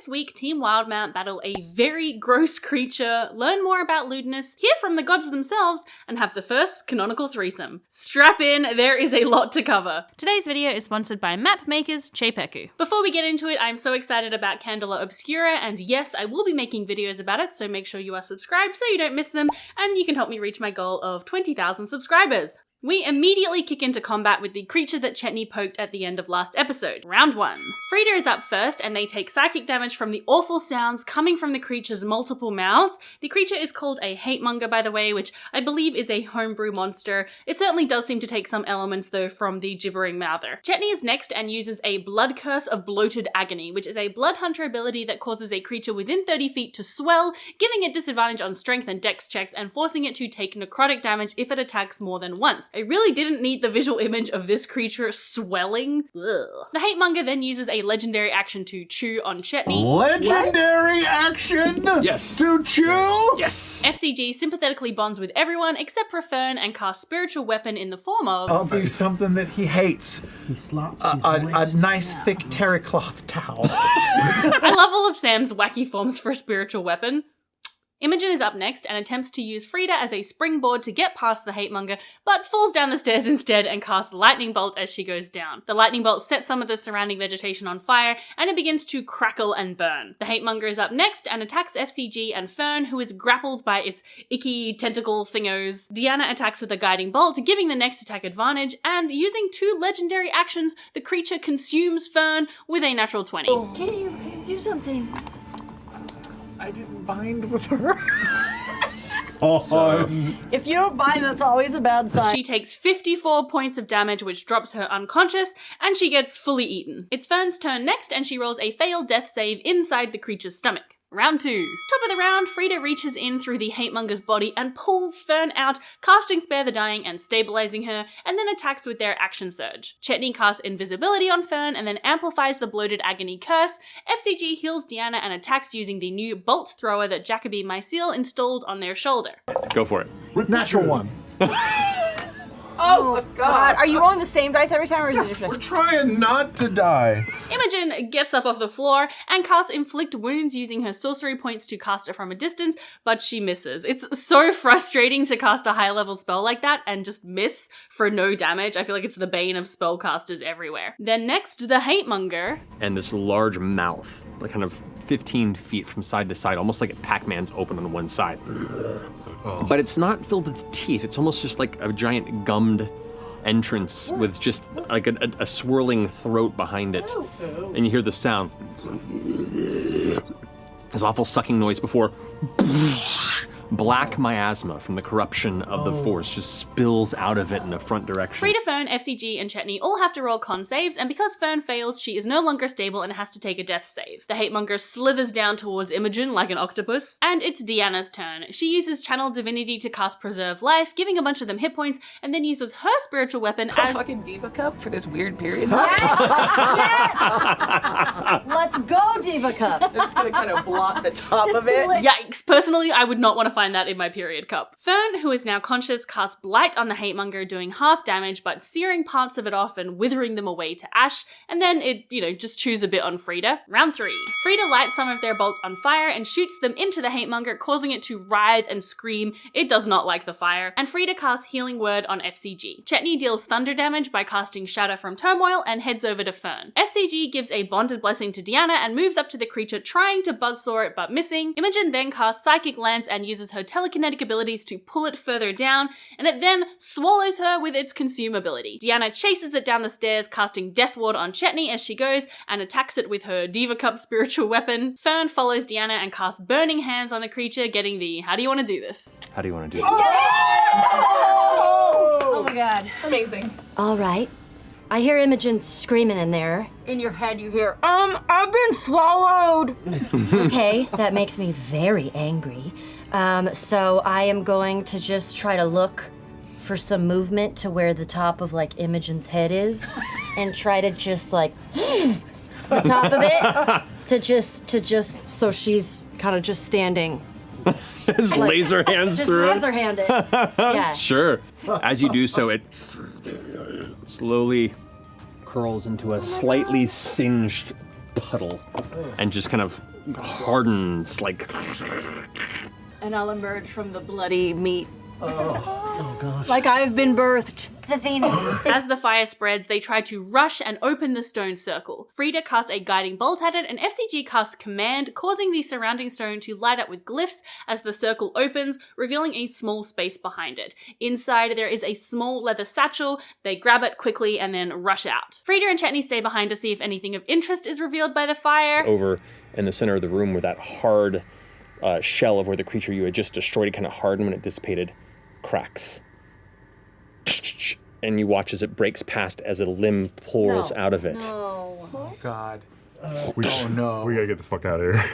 This week, Team Wildmount battle a very gross creature, learn more about lewdness, hear from the gods themselves, and have the first canonical threesome. Strap in, there is a lot to cover. Today's video is sponsored by map makers CzePeku. Before we get into it, I'm so excited about Candela Obscura, and yes, I will be making videos about it, so make sure you are subscribed so you don't miss them, and you can help me reach my goal of 20,000 subscribers. We immediately kick into combat with the creature that Chetney poked at the end of last episode. Round 1. FRIDA is up first, and they take psychic damage from the awful sounds coming from the creature's multiple mouths. The creature is called a Hatemonger, by the way, which I believe is a homebrew monster. It certainly does seem to take some elements, though, from the gibbering mouther. Chetney is next and uses a Blood Curse of Bloated Agony, which is a Blood Hunter ability that causes a creature within 30 feet to swell, giving it disadvantage on strength and dex checks and forcing it to take necrotic damage if it attacks more than once. I really didn't need the visual image of this creature swelling. Ugh. The Hatemonger then uses a legendary action to chew on Chetney. Legendary action? Yes. To chew? Yes. FCG sympathetically bonds with everyone except for Fern and casts Spiritual Weapon in the form of... I'll do something that he hates. He slaps his A waist. nice thick terry cloth towel. I love all of Sam's wacky forms for a spiritual weapon. Imogen is up next and attempts to use FRIDA as a springboard to get past the Hatemonger, but falls down the stairs instead and casts Lightning Bolt as she goes down. The Lightning Bolt sets some of the surrounding vegetation on fire, and it begins to crackle and burn. The Hatemonger is up next and attacks FCG and Fern, who is grappled by its icky tentacle thingos. Deanna attacks with a Guiding Bolt, giving the next attack advantage, and using 2 legendary actions, the creature consumes Fern with a natural 20. Can you do something? I didn't bind with her. If you don't bind, that's always a bad sign. She takes 54 points of damage, which drops her unconscious, and she gets fully eaten. It's Fern's turn next, and she rolls a failed death save inside the creature's stomach. Round 2. Top of the round, FRIDA reaches in through the Hatemonger's body and pulls Fern out, casting Spare the Dying and stabilizing her, and then attacks with their action surge. Chetney casts Invisibility on Fern and then amplifies the Bloated Agony curse. FCG heals Deanna and attacks using the new Bolt Thrower that Jacoby Mycele installed on their shoulder. Go for it. Natural 1. Oh God! Are you rolling the same dice every time, or is it different? We're trying not to die. Imogen gets up off the floor and casts Inflict Wounds using her sorcery points to cast it from a distance, but she misses. It's so frustrating to cast a high-level spell like that and just miss for no damage. I feel like it's the bane of spellcasters everywhere. Then next, the Hatemonger. And this large mouth, like kind of 15 feet from side to side, almost like Pac-Man's open on one side. But it's not filled with teeth. It's almost just like a giant gummed entrance with just like a swirling throat behind it. And you hear the sound. This awful sucking noise before black miasma from the corruption of the force just spills out of it in a front direction. FRIDA, Fern, FCG, and Chetney all have to roll con saves, and because Fern fails, she is no longer stable and has to take a death save. The Hatemonger slithers down towards Imogen like an octopus, and it's Deanna's turn. She uses Channel Divinity to cast Preserve Life, giving a bunch of them hit points, and then uses her spiritual weapon A as... fucking Diva Cup for this weird period. Yes! Let's go, Diva Cup. I'm just gonna kind of block the top Just of it. do it. Yikes, personally, I would not want to find that in my period cup. Fern, who is now conscious, casts Blight on the Hatemonger, doing half damage, but searing parts of it off and withering them away to ash, and then it, just chews a bit on FRIDA. Round 3. FRIDA lights some of their bolts on fire and shoots them into the Hatemonger, causing it to writhe and scream. It does not like the fire. And FRIDA casts Healing Word on FCG. Chetney deals thunder damage by casting Shatter from Turmoil and heads over to Fern. FCG gives a Bonded Blessing to Deanna and moves up to the creature, trying to buzzsaw it but missing. Imogen then casts Psychic Lance and uses her telekinetic abilities to pull it further down, and it then swallows her with its Consume ability. Deanna chases it down the stairs, casting Death Ward on Chetney as she goes, and attacks it with her Diva Cup spiritual weapon. Fern follows Deanna and casts Burning Hands on the creature, getting the how do you want to do this? How do you want to do Oh my God. Amazing. All right. I hear Imogen screaming in there. In your head, you hear, I've been swallowed. Okay, that makes me very angry. So I am going to just try to look for some movement to where the top of Imogen's head is, and try to just the top of it to just so she's kind of just standing. His laser hands Just through it? laser handed. Yeah. Sure. As you do so, it slowly curls into a slightly singed puddle and just kind of hardens like. And I'll emerge from the bloody meat. Oh gosh. Like I've been birthed. The Venus. As the fire spreads, they try to rush and open the stone circle. FRIDA casts a guiding bolt at it, and FCG casts command, causing the surrounding stone to light up with glyphs as the circle opens, revealing a small space behind it. Inside, there is a small leather satchel. They grab it quickly and then rush out. FRIDA and Chetney stay behind to see if anything of interest is revealed by the fire. Over in the center of the room where that hard shell of where the creature you had just destroyed kind of hardened when it dissipated, cracks. And you watch as it breaks past as a limb pulls out of it. No. Oh God. We gotta get the fuck out of here.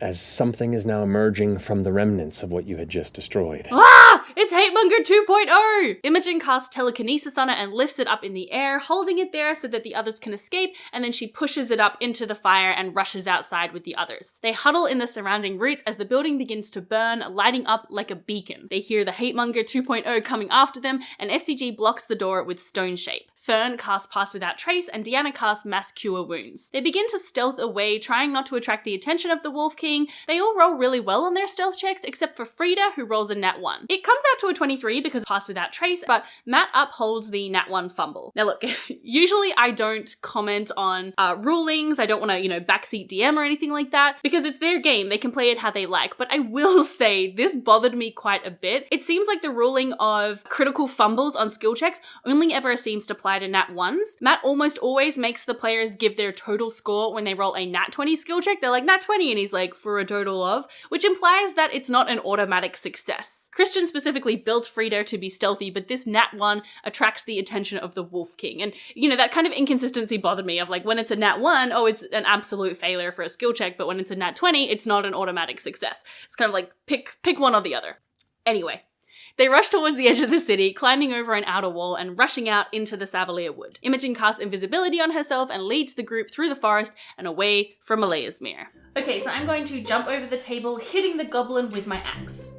As something is now emerging from the remnants of what you had just destroyed. Ah! It's Hatemonger 2.0! Imogen casts telekinesis on it and lifts it up in the air, holding it there so that the others can escape, and then she pushes it up into the fire and rushes outside with the others. They huddle in the surrounding roots as the building begins to burn, lighting up like a beacon. They hear the Hatemonger 2.0 coming after them, and FCG blocks the door with Stone Shape. Fern casts Pass Without Trace, and Deanna casts Mass Cure Wounds. They begin to stealth away, trying not to attract the attention of the Wolf King. They all roll really well on their stealth checks, except for FRIDA, who rolls a nat 1. It comes out to a 23 because Pass Without Trace, but Matt upholds the nat 1 fumble. Now look, usually I don't comment on rulings. I don't want to, backseat DM or anything like that, because it's their game. They can play it how they like. But I will say this bothered me quite a bit. It seems like the ruling of critical fumbles on skill checks only ever seems to apply to nat 1s. Matt almost always makes the players give their total score when they roll a nat 20 skill check. They're like, nat 20, and he's like, for a total of, which implies that it's not an automatic success. Christian specifically built FRIDA to be stealthy, but this nat 1 attracts the attention of the Wolf King. And, that kind of inconsistency bothered me of like, when it's a nat 1, oh, it's an absolute failure for a skill check, but when it's a nat 20, it's not an automatic success. It's kind of like, pick one or the other. Anyway. They rush towards the edge of the city, climbing over an outer wall and rushing out into the Savalier Wood. Imogen casts invisibility on herself and leads the group through the forest and away from Alea's Mere. Okay, so I'm going to jump over the table, hitting the goblin with my axe.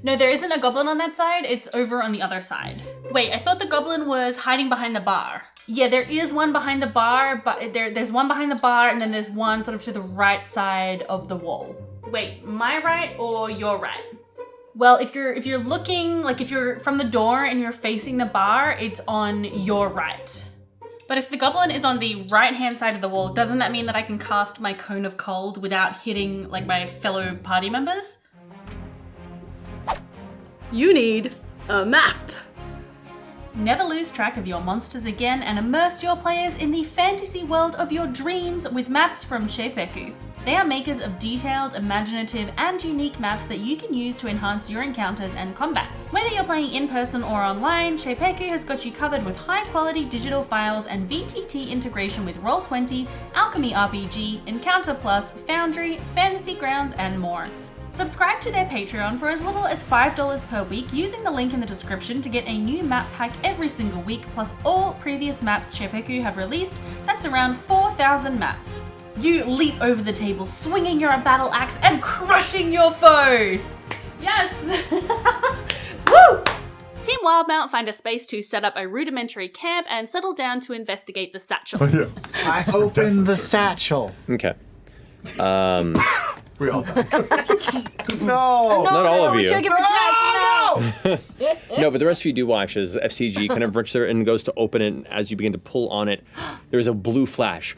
No, there isn't a goblin on that side, it's over on the other side. Wait, I thought the goblin was hiding behind the bar. Yeah, there is one behind the bar, but there's one behind the bar and then there's one sort of to the right side of the wall. Wait, my right or your right? Well, if you're looking, like if you're from the door and you're facing the bar, it's on your right. But if the goblin is on the right-hand side of the wall, doesn't that mean that I can cast my Cone of Cold without hitting, like, my fellow party members? You need a map! Never lose track of your monsters again and immerse your players in the fantasy world of your dreams with maps from CzePeku. They are makers of detailed, imaginative, and unique maps that you can use to enhance your encounters and combats. Whether you're playing in person or online, CzePeku has got you covered with high-quality digital files and VTT integration with Roll20, Alchemy RPG, Encounter Plus, Foundry, Fantasy Grounds, and more. Subscribe to their Patreon for as little as $5 per week using the link in the description to get a new map pack every single week, plus all previous maps CzePeku have released. That's around 4,000 maps. You leap over the table, swinging your battle axe and crushing your foe! Yes! Woo! Team Wildmount find a space to set up a rudimentary camp and settle down to investigate the satchel. I open the satchel. Okay. We all die. No. Not all of you. Check it for trash, no! No, but the rest of you do watch as FCG kind of reaches there and goes to open it. And as you begin to pull on it, there's a blue flash.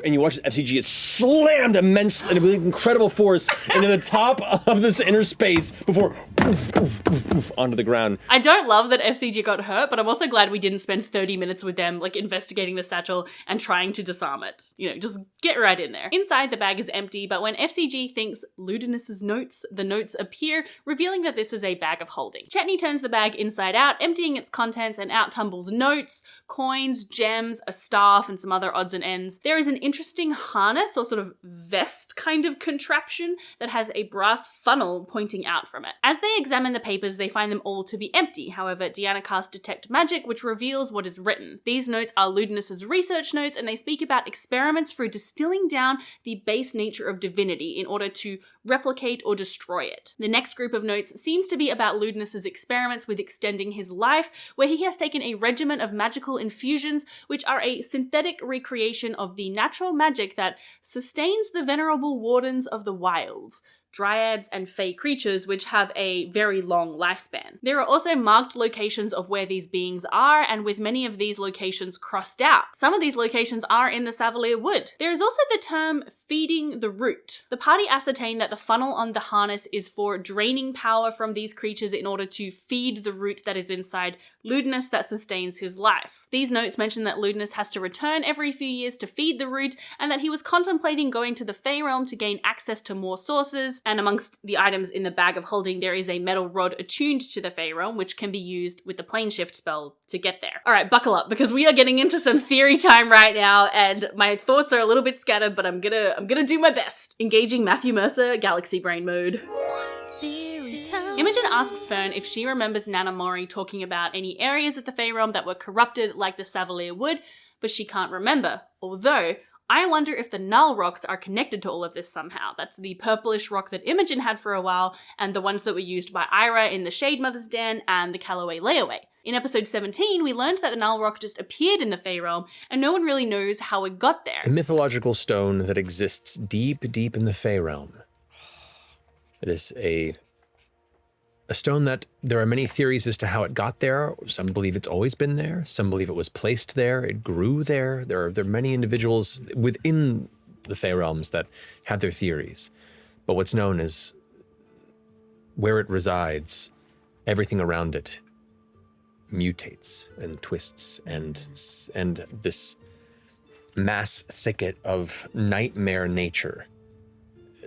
And you watch as FCG is slammed immensely with incredible force into the top of this inner space before poof, poof, poof, poof, onto the ground. I don't love that FCG got hurt, but I'm also glad we didn't spend 30 minutes with them, like, investigating the satchel and trying to disarm it. Just get right in there. Inside, the bag is empty, but when FCG thinks Ludinus's notes, the notes appear, revealing that this is a bag of holding. Chetney turns the bag inside out, emptying its contents, and out tumbles notes, coins, gems, a staff, and some other odds and ends. There is an interesting harness or sort of vest kind of contraption that has a brass funnel pointing out from it. As they they examine the papers, they find them all to be empty. However, Deanna casts Detect Magic, which reveals what is written. These notes are Ludinus's research notes, and they speak about experiments for distilling down the base nature of divinity in order to replicate or destroy it. The next group of notes seems to be about Ludinus's experiments with extending his life, where he has taken a regimen of magical infusions, which are a synthetic recreation of the natural magic that sustains the venerable wardens of the wilds, dryads and fey creatures, which have a very long lifespan. There are also marked locations of where these beings are, and with many of these locations crossed out. Some of these locations are in the Savalier Wood. There is also the term feeding the root. The party ascertain that the funnel on the harness is for draining power from these creatures in order to feed the root that is inside Ludinus that sustains his life. These notes mention that Ludinus has to return every few years to feed the root, and that he was contemplating going to the Fey Realm to gain access to more sources, and amongst the items in the bag of holding there is a metal rod attuned to the Fey Realm, which can be used with the plane shift spell to get there. Alright, buckle up, because we are getting into some theory time right now, and my thoughts are a little bit scattered, but I'm gonna do my best. Engaging Matthew Mercer, Galaxy Brain mode. Imogen asks Fern if she remembers Nana Mori talking about any areas at the Fey Realm that were corrupted like the Savalier Wood, but she can't remember, although I wonder if the Null rocks are connected to all of this somehow. That's the purplish rock that Imogen had for a while, and the ones that were used by Ira in the Shade Mother's Den and the Callaway Layaway. In episode 17, we learned that the Null rock just appeared in the Fey Realm, and no one really knows how it got there. A mythological stone that exists deep, deep in the Fey Realm. It is a stone that there are many theories as to how it got there. Some believe it's always been there. Some believe it was placed there. It grew there. There are many individuals within the Fey Realms that have their theories. But what's known is where it resides, everything around it mutates and twists, and this mass thicket of nightmare nature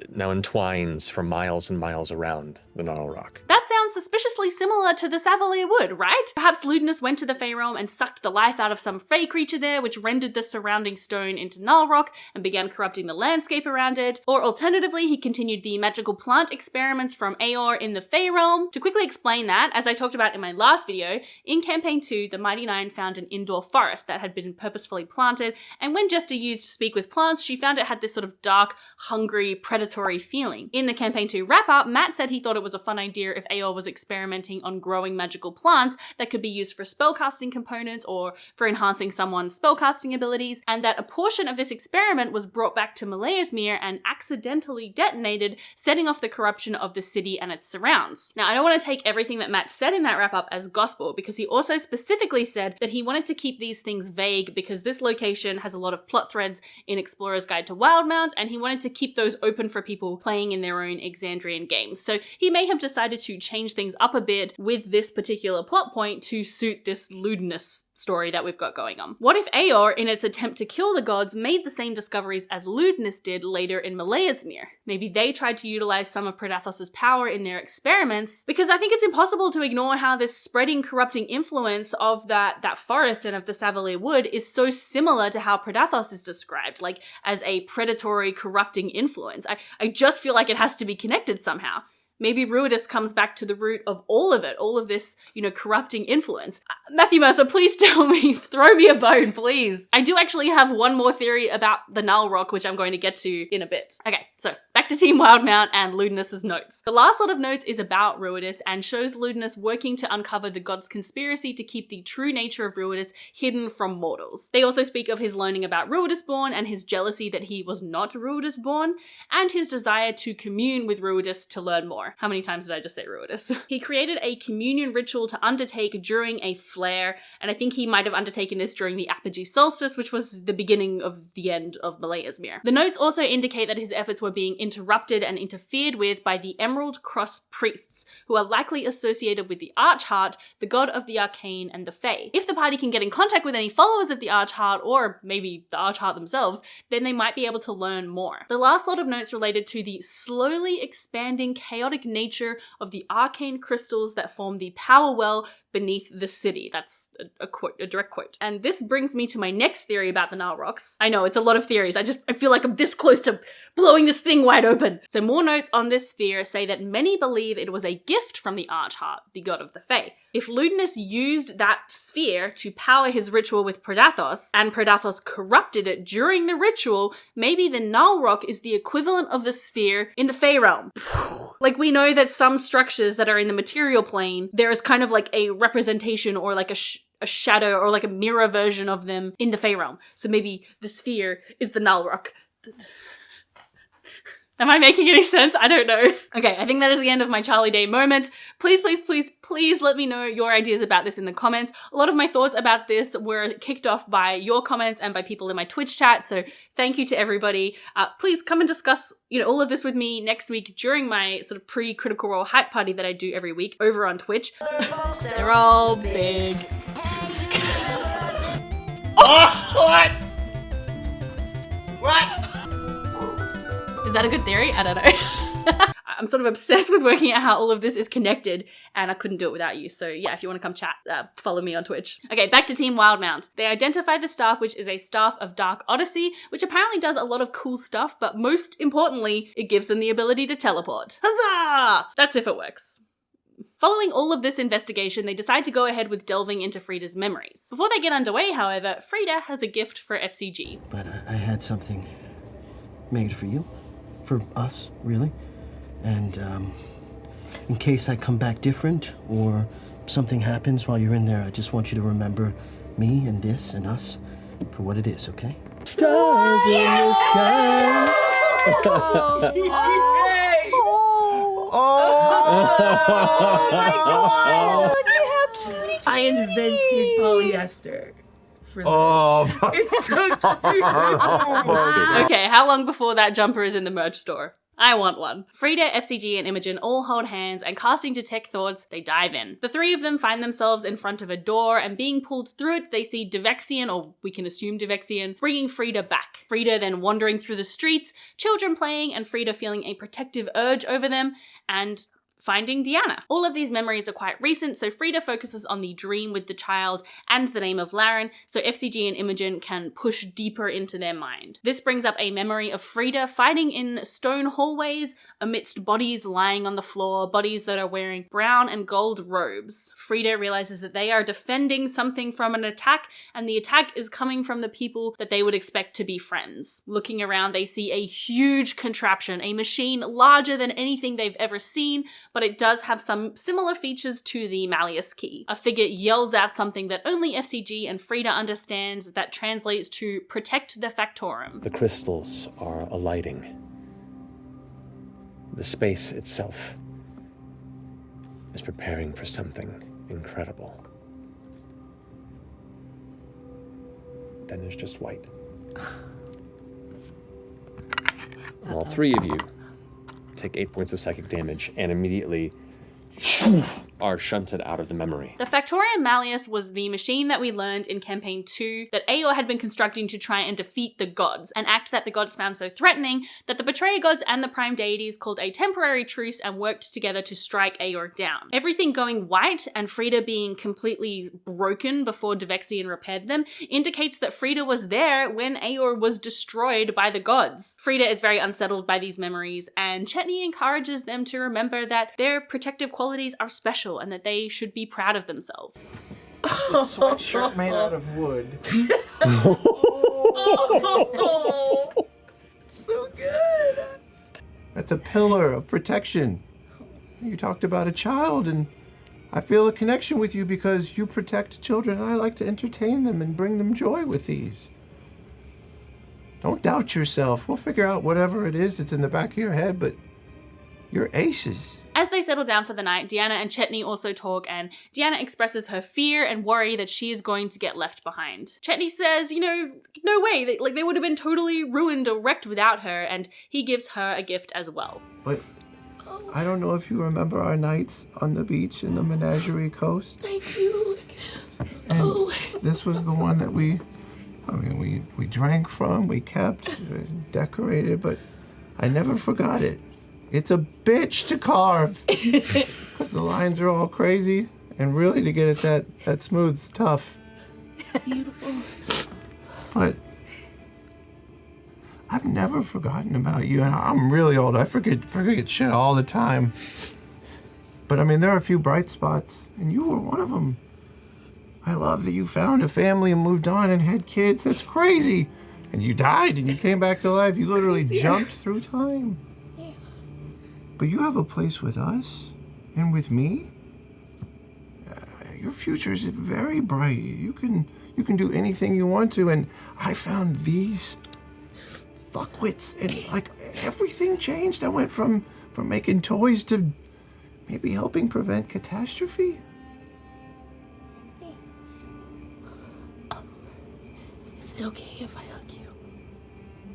now entwines for miles and miles around the Null Rock. That sounds suspiciously similar to the Savalier Wood, right? Perhaps Ludinus went to the Fey Realm and sucked the life out of some Fey creature there, which rendered the surrounding stone into Null Rock and began corrupting the landscape around it. Or alternatively, he continued the magical plant experiments from Aor in the Fey Realm. To quickly explain that, as I talked about in my last video, in Campaign 2, the Mighty Nine found an indoor forest that had been purposefully planted, and when Jester used Speak with Plants, she found it had this sort of dark, hungry, predatory feeling. In the Campaign 2 wrap-up, Matt said he thought it was a fun idea if Aor was experimenting on growing magical plants that could be used for spellcasting components or for enhancing someone's spellcasting abilities, and that a portion of this experiment was brought back to Maleasmere and accidentally detonated, setting off the corruption of the city and its surrounds. Now, I don't want to take everything that Matt said in that wrap-up as gospel, because he also specifically said that he wanted to keep these things vague because this location has a lot of plot threads in Explorer's Guide to Wildemount, and he wanted to keep those open for people playing in their own Exandrian games. So he may have decided to change things up a bit with this particular plot point to suit this Ludinus story that we've got going on. What if Aor, in its attempt to kill the gods, made the same discoveries as Ludinus did later in Maleasmere? Maybe they tried to utilize some of Predathos' power in their experiments, because I think it's impossible to ignore how this spreading, corrupting influence of that forest and of the Savalier Wood is so similar to how Predathos is described, like as a predatory, corrupting influence. I just feel like it has to be connected somehow. Maybe Ruidus comes back to the root of all of it, all of this, corrupting influence. Matthew Mercer, please tell me, throw me a bone, please. I do actually have one more theory about the Null Rock, which I'm going to get to in a bit. Okay, so back to Team Wildemount and Ludinus's notes. The last lot of notes is about Ruidus and shows Ludinus working to uncover the gods' conspiracy to keep the true nature of Ruidus hidden from mortals. They also speak of his learning about Ruidus-born and his jealousy that he was not Ruidus-born, and his desire to commune with Ruidus to learn more. How many times did I just say Ruidus? He created a communion ritual to undertake during a flare, and I think he might have undertaken this during the Apogee Solstice, which was the beginning of the end of Maleasmere. The notes also indicate that his efforts were being interrupted and interfered with by the Emerald Cross priests, who are likely associated with the Archheart, the god of the arcane and the Fae. If the party can get in contact with any followers of the Archheart, or maybe the Archheart themselves, then they might be able to learn more. The last lot of notes related to the slowly expanding chaotic nature of the arcane crystals that form the power well beneath the city. That's a quote, a direct quote. And this brings me to my next theory about the Null Rocks. I know, it's a lot of theories. I feel like I'm this close to blowing this thing wide open. So more notes on this sphere say that many believe it was a gift from the Archheart, the god of the Fae. If Luidus used that sphere to power his ritual with Predathos, and Predathos corrupted it during the ritual, maybe the Null Rock is the equivalent of the sphere in the Fae realm. Like, we know that some structures that are in the material plane, there is kind of like a representation or like a shadow or like a mirror version of them in the Fae realm. So maybe the sphere is the Null Rock. Am I making any sense? I don't know. Okay, I think that is the end of my Charlie Day moment. Please, please, please, please let me know your ideas about this in the comments. A lot of my thoughts about this were kicked off by your comments and by people in my Twitch chat, so thank you to everybody. Please come and discuss, all of this with me next week during my sort of pre-Critical Role hype party that I do every week over on Twitch. They're all big. What? What? Is that a good theory? I don't know. I'm sort of obsessed with working out how all of this is connected, and I couldn't do it without you. So yeah, if you want to come chat, follow me on Twitch. Okay, back to Team Wildmount. They identify the staff, which is a staff of Dark Odyssey, which apparently does a lot of cool stuff, but most importantly, it gives them the ability to teleport. Huzzah! That's if it works. Following all of this investigation, they decide to go ahead with delving into Frida's memories. Before they get underway, however, Frida has a gift for FCG. But I had something made for you. For us, really. And in case I come back different or something happens while you're in there, I just want you to remember me and this and us for what it is, okay? Stars in the sky. Oh my God! Look at how cute he I invented polyester. For this. It's so cute. Okay, how long before that jumper is in the merch store? I want one. Frida, FCG, and Imogen all hold hands, and casting Detect Thoughts, they dive in. The three of them find themselves in front of a door, and being pulled through it, they see Devexian, or we can assume Devexian, bringing Frida back. Frida then wandering through the streets, children playing, and Frida feeling a protective urge over them, and finding Deanna. All of these memories are quite recent, so Frida focuses on the dream with the child and the name of Laren, so FCG and Imogen can push deeper into their mind. This brings up a memory of Frida fighting in stone hallways amidst bodies lying on the floor, bodies that are wearing brown and gold robes. Frida realizes that they are defending something from an attack, and the attack is coming from the people that they would expect to be friends. Looking around, they see a huge contraption, a machine larger than anything they've ever seen, but it does have some similar features to the Malleus key. A figure yells out something that only FCG and Frida understands that translates to protect the Factorum. The crystals are alighting. The space itself is preparing for something incredible. Then there's just white. All three of you take 8 points of psychic damage and immediately are shunted out of the memory. The Factorium Malleus was the machine that we learned in Campaign 2 that Aeor had been constructing to try and defeat the gods, an act that the gods found so threatening that the Betrayer gods and the Prime Deities called a temporary truce and worked together to strike Aeor down. Everything going white and Frida being completely broken before Devexian repaired them indicates that Frida was there when Aeor was destroyed by the gods. Frida is very unsettled by these memories, and Chetney encourages them to remember that their protective qualities are special and that they should be proud of themselves. It's a sweatshirt made out of wood. So good. That's a pillar of protection. You talked about a child, and I feel a connection with you because you protect children, and I like to entertain them and bring them joy with these. Don't doubt yourself. We'll figure out whatever it is that's in the back of your head, but you're aces. As they settle down for the night, Deanna and Chetney also talk, and Deanna expresses her fear and worry that she is going to get left behind. Chetney says, no way, they would have been totally ruined or wrecked without her, and he gives her a gift as well. But I don't know if you remember our nights on the beach in the Menagerie Coast. Thank you. And this was the one that we drank from, we kept, decorated, but I never forgot it. It's a bitch to carve because the lines are all crazy, and really to get it that smooth is tough. It's beautiful. But I've never forgotten about you, and I'm really old. I forget shit all the time. But I mean, there are a few bright spots, and you were one of them. I love that you found a family and moved on and had kids. That's crazy. And you died and you came back to life. You literally jumped through time. Yeah. But you have a place with us and with me. Your future is very bright. You can do anything you want to. And I found these fuckwits, and like everything changed. I went from making toys to maybe helping prevent catastrophe. Is it okay if I hug you?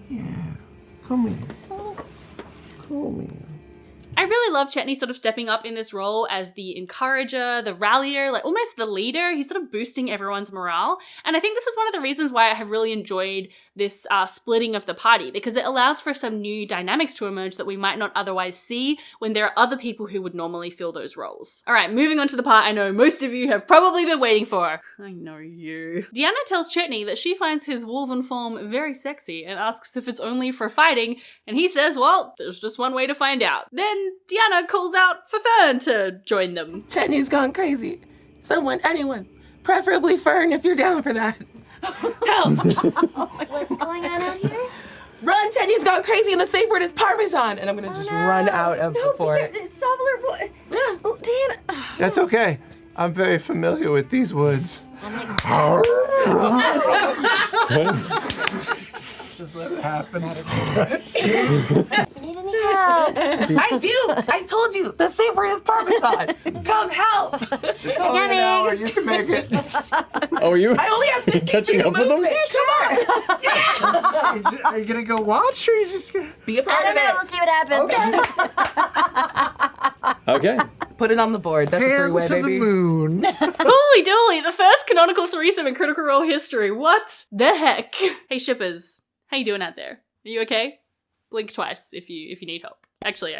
Yeah. Come here. Come here. I really love Chetney sort of stepping up in this role as the encourager, the rallier, like almost the leader. He's sort of boosting everyone's morale. And I think this is one of the reasons why I have really enjoyed this splitting of the party, because it allows for some new dynamics to emerge that we might not otherwise see when there are other people who would normally fill those roles. All right, moving on to the part I know most of you have probably been waiting for. I know you. Deanna tells Chetney that she finds his wolven form very sexy and asks if it's only for fighting, and he says, well, there's just one way to find out. Then Deanna calls out for Fern to join them. Chetney's gone crazy. Someone, anyone, preferably Fern if you're down for that. Help! What's going on out here? Run, Chetney's gone crazy, and the safe word is Parmesan. And I'm gonna just run out of the fort. Soveler, Yeah. well, Dan. That's okay. I'm very familiar with these woods. Just let it happen. Need any help? I do! I told you! The safe word is Parmesan! Come help! It's only an hour. You can make it. Oh, are you? I only have 15 catching up with them? movement. Come on! Yeah! Are you gonna go watch, or are you just gonna? Be a part I of don't know. it. We'll see what happens. Okay. Put it on the board. That's a three-way, Hands to the baby. moon. Holy dooly, the first canonical threesome in Critical Role history. What the heck? Hey shippers, how you doing out there? Are you okay? Blink twice if you need help. Actually,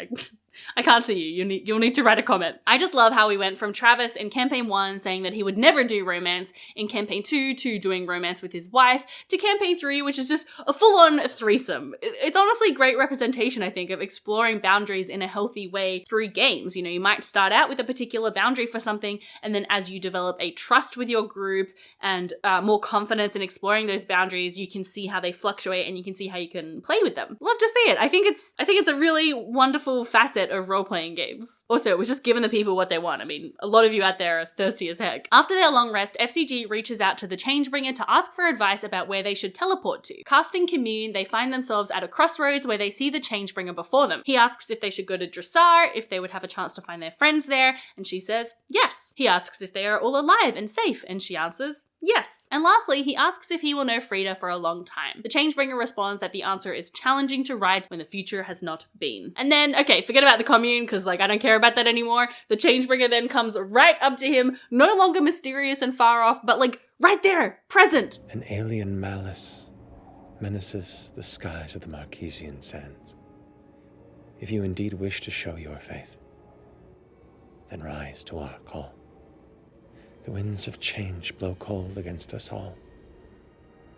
I can't see you. You'll need to write a comment. I just love how we went from Travis in Campaign 1 saying that he would never do romance, in Campaign 2 to doing romance with his wife, to Campaign 3, which is just a full-on threesome. It's honestly great representation, I think, of exploring boundaries in a healthy way through games. You know, you might start out with a particular boundary for something, and then as you develop a trust with your group and more confidence in exploring those boundaries, you can see how they fluctuate and you can see how you can play with them. Love to see it. I think it's a really wonderful facet of role-playing games. Also, it was just giving the people what they want. I mean, a lot of you out there are thirsty as heck. After their long rest, FCG reaches out to the Changebringer to ask for advice about where they should teleport to. Casting Commune, they find themselves at a crossroads where they see the Changebringer before them. He asks if they should go to Dressar, if they would have a chance to find their friends there, and she says yes. He asks if they are all alive and safe, and she answers yes. And lastly, he asks if he will know FRIDA for a long time. The Changebringer responds that the answer is challenging to write when the future has not been. And then, okay, forget about the commune, because like I don't care about that anymore. The Changebringer then comes right up to him, no longer mysterious and far off, but like right there, present. An alien malice menaces the skies of the Marquesian sands. If you indeed wish to show your faith, then rise to our call. The winds of change blow cold against us all,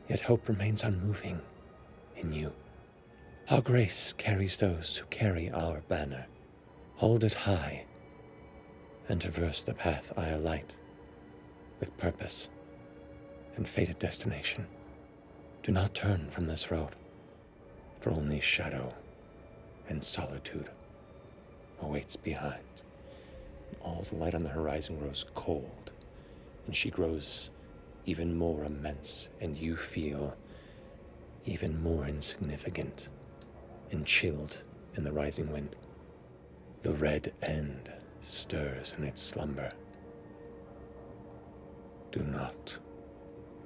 yet hope remains unmoving in you. Our grace carries those who carry our banner. Hold it high and traverse the path I alight with purpose and fated destination. Do not turn from this road, for only shadow and solitude awaits behind. All the light on the horizon grows cold, and she grows even more immense, and you feel even more insignificant and chilled in the rising wind. The red end stirs in its slumber. Do not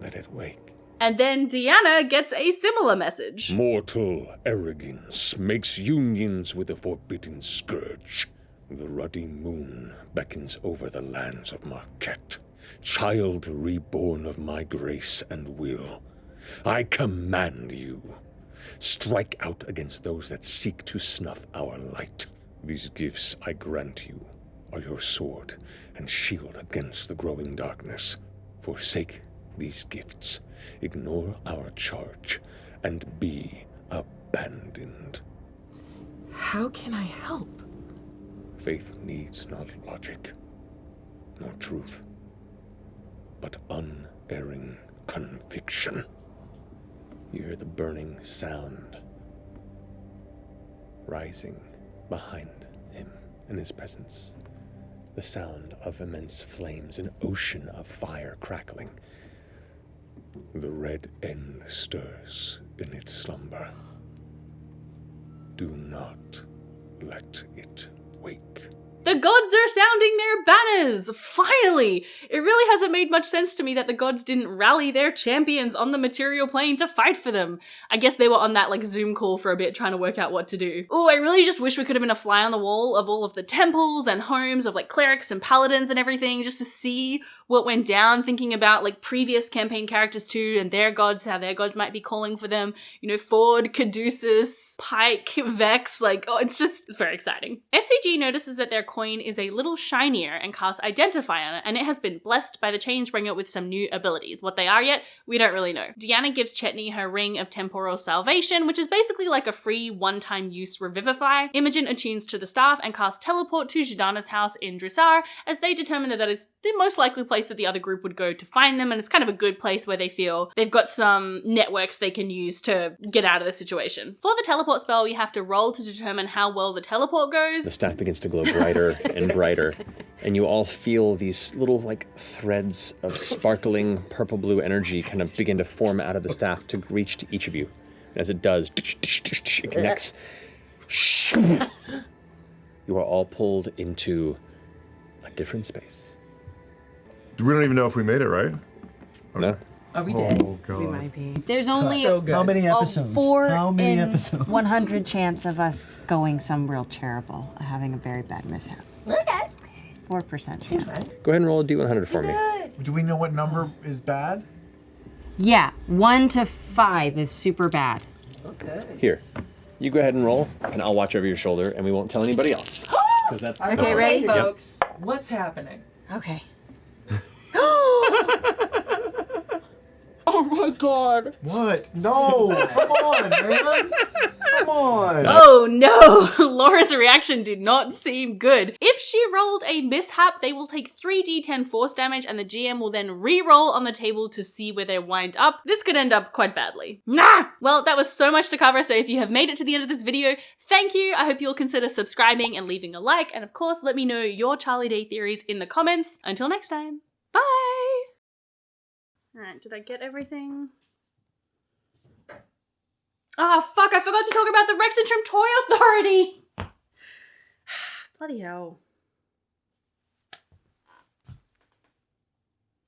let it wake. And then Deanna gets a similar message. Mortal arrogance makes unions with the forbidden scourge. The ruddy moon beckons over the lands of Marquette. Child reborn of my grace and will, I command you, strike out against those that seek to snuff our light. These gifts I grant you are your sword and shield against the growing darkness. Forsake these gifts, ignore our charge, and be a abandoned. How can I help? Faith needs not logic, nor truth, but unerring conviction. You hear the burning sound rising behind him in his presence. The sound of immense flames, an ocean of fire crackling. The red end stirs in its slumber. Do not let it wake. The gods are sounding their banners! Finally! It really hasn't made much sense to me that the gods didn't rally their champions on the material plane to fight for them. I guess they were on that like Zoom call for a bit trying to work out what to do. Oh, I really just wish we could have been a fly on the wall of all of the temples and homes of like clerics and paladins and everything just to see what went down, thinking about like previous campaign characters too and their gods, how their gods might be calling for them. You know, Ford, Caduceus, Pike, Vex, like, oh, it's very exciting. FCG notices that their coin is a little shinier and casts Identify on it, and it has been blessed by the Changebringer with some new abilities. What they are yet, we don't really know. Deanna gives Chetney her Ring of Temporal Salvation, which is basically like a free one-time use Revivify. Imogen attunes to the staff and casts Teleport to Jadana's house in Drissar, as they determine that that is the most likely place that the other group would go to find them, and it's kind of a good place where they feel they've got some networks they can use to get out of the situation. For the teleport spell, you have to roll to determine how well the teleport goes. The staff begins to glow brighter and brighter, and you all feel these little like threads of sparkling purple-blue energy kind of begin to form out of the staff to reach to each of you. And as it does, it connects. You are all pulled into a different space. We don't even know if we made it, right? No. Oh, we did. Oh, God. We might be. There's only So good. How many episodes? 4 How many in episodes? 100 chance of us going some real terrible, having a very bad mishap. Look at 4% chance. Go ahead and roll a D100 for me. Do we know what number is bad? Yeah, 1 to 5 is super bad. Okay. Here, you go ahead and roll, and I'll watch over your shoulder, and we won't tell anybody else. 'Cause that's Okay, ready, Yep. folks? What's happening? Okay. Oh my god. What? No! Come on, man! Come on! Oh no! Laura's reaction did not seem good. If she rolled a mishap, they will take 3d10 force damage, and the GM will then re-roll on the table to see where they wind up. This could end up quite badly. Nah! Well, that was so much to cover, so if you have made it to the end of this video, thank you. I hope you'll consider subscribing and leaving a like, and of course, let me know your Charlie Day theories in the comments. Until next time, bye! Alright, did I get everything? Ah, fuck, I forgot to talk about the Rexentrum Toy Authority! Bloody hell.